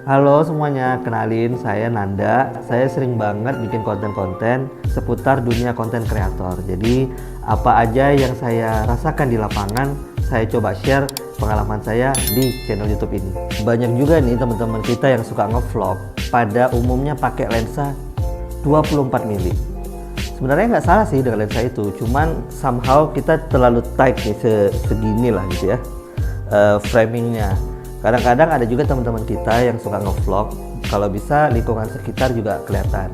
Halo semuanya, kenalin saya Nanda. Saya sering banget bikin konten-konten seputar dunia konten kreator. Jadi apa aja yang saya rasakan di lapangan, saya coba share pengalaman saya di channel YouTube ini. Banyak juga nih teman-teman kita yang suka ngevlog, pada umumnya pakai lensa 24 mili. Sebenarnya nggak salah sih dengan lensa itu, cuman somehow kita terlalu tight nih, segini lah gitu ya, framingnya. Kadang-kadang ada juga teman-teman kita yang suka ngevlog, kalau bisa lingkungan sekitar juga kelihatan.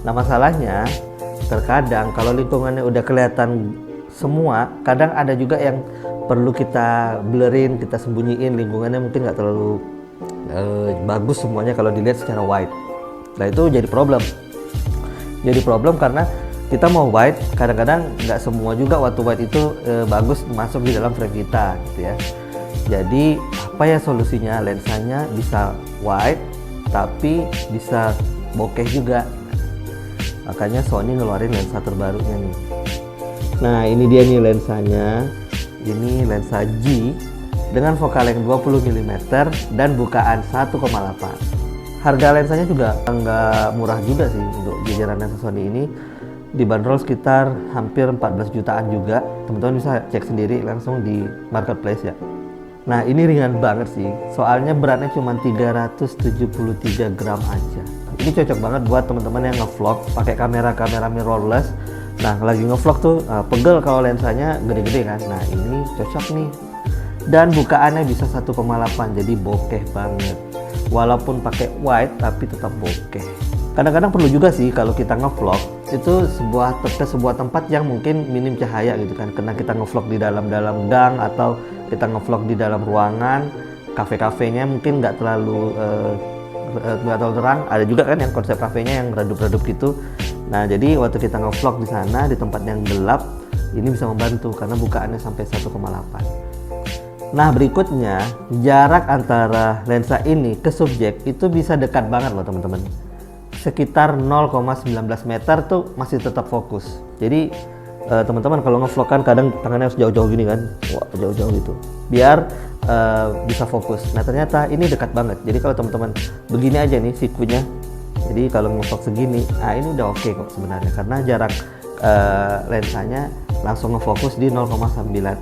Nah masalahnya, terkadang kalau lingkungannya udah kelihatan semua, kadang ada juga yang perlu kita blurrin, kita sembunyiin, lingkungannya mungkin nggak terlalu bagus semuanya kalau dilihat secara wide. Nah itu jadi problem. Jadi problem karena kita mau wide, kadang-kadang nggak semua juga waktu wide itu bagus masuk di dalam frame kita gitu ya. Jadi apa ya solusinya? Lensanya bisa wide tapi bisa bokeh juga. Makanya Sony ngeluarin lensa terbarunya nih. Nah ini dia nih lensanya. Ini lensa G dengan focal length 20 mm dan bukaan 1,8. Harga lensanya juga nggak murah juga sih untuk jajaran lensa Sony ini. Dibanderol sekitar hampir 14 jutaan juga. Teman-teman bisa cek sendiri langsung di marketplace ya. Nah ini ringan banget sih, soalnya beratnya cuma 373 gram aja. Ini cocok banget buat teman-teman yang ngevlog pakai kamera mirrorless. Nah lagi ngevlog tuh pegel kalau lensanya gede-gede kan. Nah ini cocok nih. Dan bukaannya bisa 1,8, jadi bokeh banget. Walaupun pakai wide tapi tetap bokeh. Kadang-kadang perlu juga sih kalau kita ngevlog itu sebuah tempat yang mungkin minim cahaya gitu kan, karena kita ngevlog di dalam gang atau kita ngevlog di dalam ruangan, kafe-kafenya mungkin nggak terlalu terang. Ada juga kan yang konsep kafenya yang redup-redup gitu. Nah jadi waktu kita ngevlog di sana di tempat yang gelap, ini bisa membantu karena bukaannya sampai 1,8. Nah berikutnya, jarak antara lensa ini ke subjek itu bisa dekat banget loh teman-teman. Sekitar 0,19 meter tuh masih tetap fokus. Jadi teman-teman kalau ngevlog kan kadang tangannya harus jauh-jauh gini kan, wah jauh-jauh gitu, biar bisa fokus. Nah ternyata ini dekat banget. Jadi kalau teman-teman begini aja nih sikunya, jadi kalau ngevlog segini, ini udah oke kok sebenarnya karena jarak lensanya langsung ngefokus di 0,19 meter.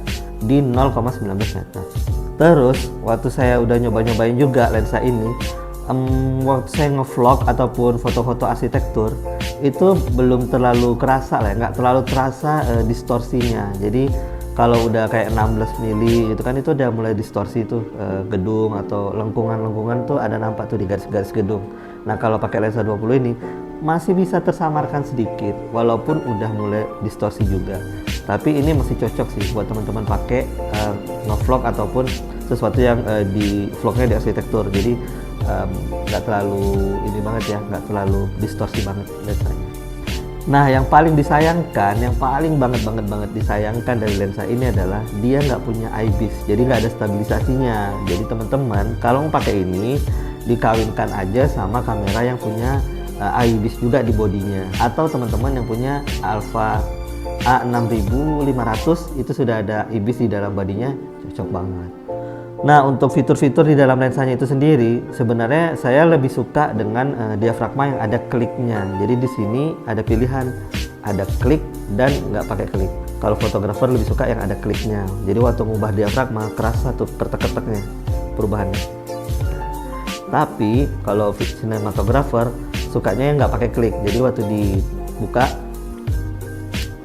Terus waktu saya udah nyobain juga lensa ini, waktu saya ngevlog ataupun foto-foto arsitektur itu belum terlalu kerasa lah, nggak terlalu terasa distorsinya. Jadi kalau udah kayak 16 mili itu kan itu udah mulai distorsi tuh, gedung atau lengkungan-lengkungan tuh ada nampak tuh di garis-garis gedung. Nah kalau pakai lensa 20 ini masih bisa tersamarkan sedikit walaupun udah mulai distorsi juga. Tapi ini masih cocok sih buat teman-teman pakai ngevlog ataupun sesuatu yang di vlognya di arsitektur. Jadi nggak terlalu ini banget ya, nggak terlalu distorsi banget lensanya. Nah yang paling disayangkan, yang paling banget disayangkan dari lensa ini adalah dia nggak punya IBIS, jadi nggak ada stabilisasinya. Jadi teman-teman kalau mau pakai ini dikawinkan aja sama kamera yang punya IBIS juga di bodinya, atau teman-teman yang punya Alpha A6500 itu sudah ada IBIS di dalam bodinya, cocok banget. Nah untuk fitur-fitur di dalam lensanya itu sendiri sebenarnya saya lebih suka dengan diafragma yang ada kliknya. Jadi di sini ada pilihan ada klik dan nggak pakai klik. Kalau fotografer lebih suka yang ada kliknya. Jadi waktu ngubah diafragma kerasa tuh ketek-keteknya perubahannya. Tapi kalau sinematografer sukanya yang nggak pakai klik. Jadi waktu dibuka,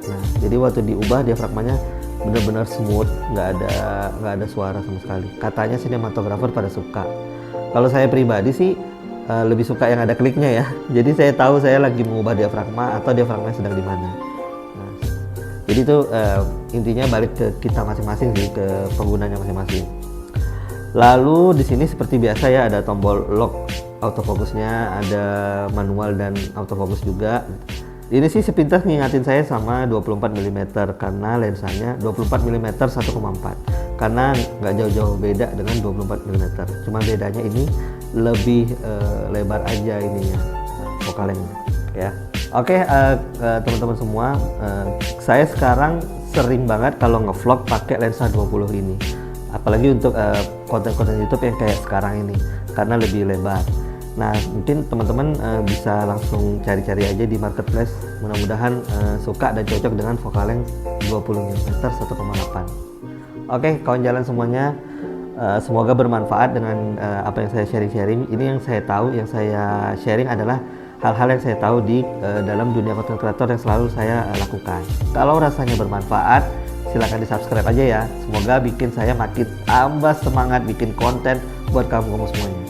nah jadi waktu diubah diafragmanya benar-benar smooth, nggak ada suara sama sekali. Katanya sinematografer pada suka. Kalau saya pribadi sih lebih suka yang ada kliknya ya. Jadi saya tahu saya lagi mengubah diafragma atau diafragma sedang di mana. Nah, jadi itu intinya balik ke kita masing-masing sih, ke penggunanya masing-masing. Lalu di sini seperti biasa ya ada tombol lock autofocusnya, ada manual dan autofocus juga. Ini sih sepintas ngingatin saya sama 24 mm karena lensanya 24 mm 1,4, karena nggak jauh-jauh beda dengan 24 mm. Cuma bedanya ini lebih lebar aja ininya, focal length ya. Oke, teman-teman semua, saya sekarang sering banget kalau ngevlog pakai lensa 20 ini. Apalagi untuk konten-konten YouTube yang kayak sekarang ini. karena lebih lebar. Nah, mungkin teman-teman bisa langsung cari-cari aja di marketplace. Mudah-mudahan suka dan cocok dengan focal length 20 mm 1,8. Oke, kawan jalan semuanya, semoga bermanfaat dengan apa yang saya sharing-sharing. Ini yang saya tahu, yang saya sharing adalah hal-hal yang saya tahu di dalam dunia content creator yang selalu saya lakukan. Kalau rasanya bermanfaat, silahkan di subscribe aja ya. Semoga bikin saya makin tambah semangat bikin konten buat kamu semuanya.